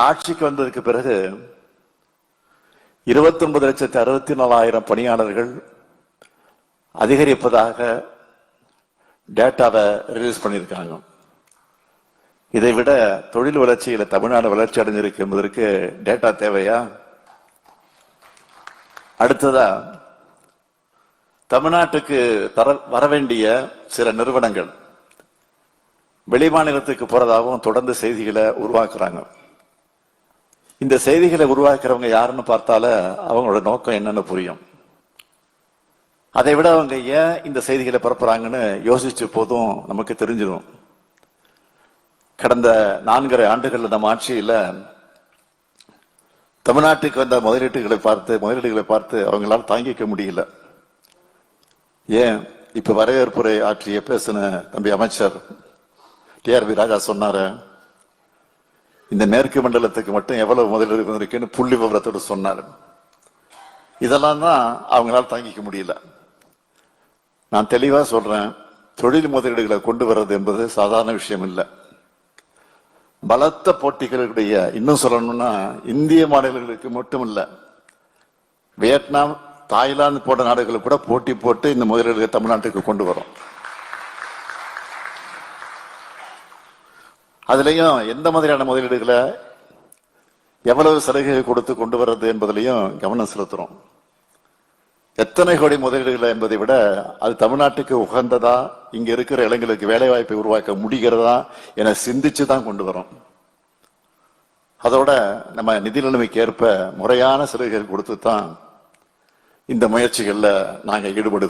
ஆட்சிக்கு வந்ததுக்கு பிறகு 29,64,000 பணியாளர்கள் அதிகரிப்பதாக டேட்டாவை ரிலீஸ் பண்ணியிருக்காங்க. இதை விட தொழில் வளர்ச்சியில தமிழ்நாடு வளர்ச்சி அடைஞ்சிருக்கு என்பதற்கு டேட்டா தேவையா? அடுத்ததா, தமிழ்நாட்டுக்கு வர வேண்டிய சில நிறுவனங்கள் வெளிமாநிலத்துக்கு போறதாகவும் தொடர்ந்து செய்திகளை உருவாக்குறாங்க. இந்த செய்திகளை உருவாக்குறவங்க யாருன்னு பார்த்தால அவங்களோட நோக்கம் என்னன்னு புரியும். அதை விட அவங்க ஏன் இந்த செய்திகளை பரப்புறாங்கன்னு யோசிச்ச போதும் நமக்கு தெரிஞ்சிடும். கடந்த 4.5 ஆண்டுகள் நம்ம ஆட்சியில தமிழ்நாட்டுக்கு வந்த முதலீடுகளை பார்த்து அவங்களால தாங்கிக்க முடியல. ஏன் இப்ப வரவேற்புரை ஆற்றிய பேசின தம்பி அமைச்சர் TRV ராஜா சொன்னாரு, இந்த மேற்கு மண்டலத்துக்கு மட்டும் எவ்வளவு முதலீடு இருக்குன்னு புள்ளி விவரத்தோடு சொன்னார். இதெல்லாம் தான் அவங்களால தாங்கிக்க முடியல. நான் தெளிவா சொல்றேன், தொழில் முதலீடுகளை கொண்டு வர்றது என்பது சாதாரண விஷயம் இல்லை. பலத்த போட்டிகளுடைய, இன்னும் சொல்லணும்னா இந்திய மாநிலங்களுக்கு மட்டும் இல்ல, வியட்நாம், தாய்லாந்து போன்ற நாடுகளுக்கு கூட போட்டி போட்டு இந்த முதலீடுகளை தமிழ்நாட்டுக்கு கொண்டு வரும். அதுலயும் எந்த மாதிரியான முதலீடுகளை எவ்வளவு சலுகைகள் கொடுத்து கொண்டு வர்றது என்பதிலையும் கவனம் செலுத்துறோம். எத்தனை கோடி முதலீடுகளை என்பதை விட அது தமிழ்நாட்டுக்கு உகந்ததா, இங்க இருக்கிற இளைஞர்களுக்கு வேலை வாய்ப்பை உருவாக்க முடிகிறதா என சிந்திச்சு தான் கொண்டு வரோம். அதோட நம்ம நிதி நிலைமைக்கு ஏற்ப முறையான சலுகைகள் கொடுத்து தான் இந்த முயற்சிகள்ல நாங்க ஈடுபடுவோம்.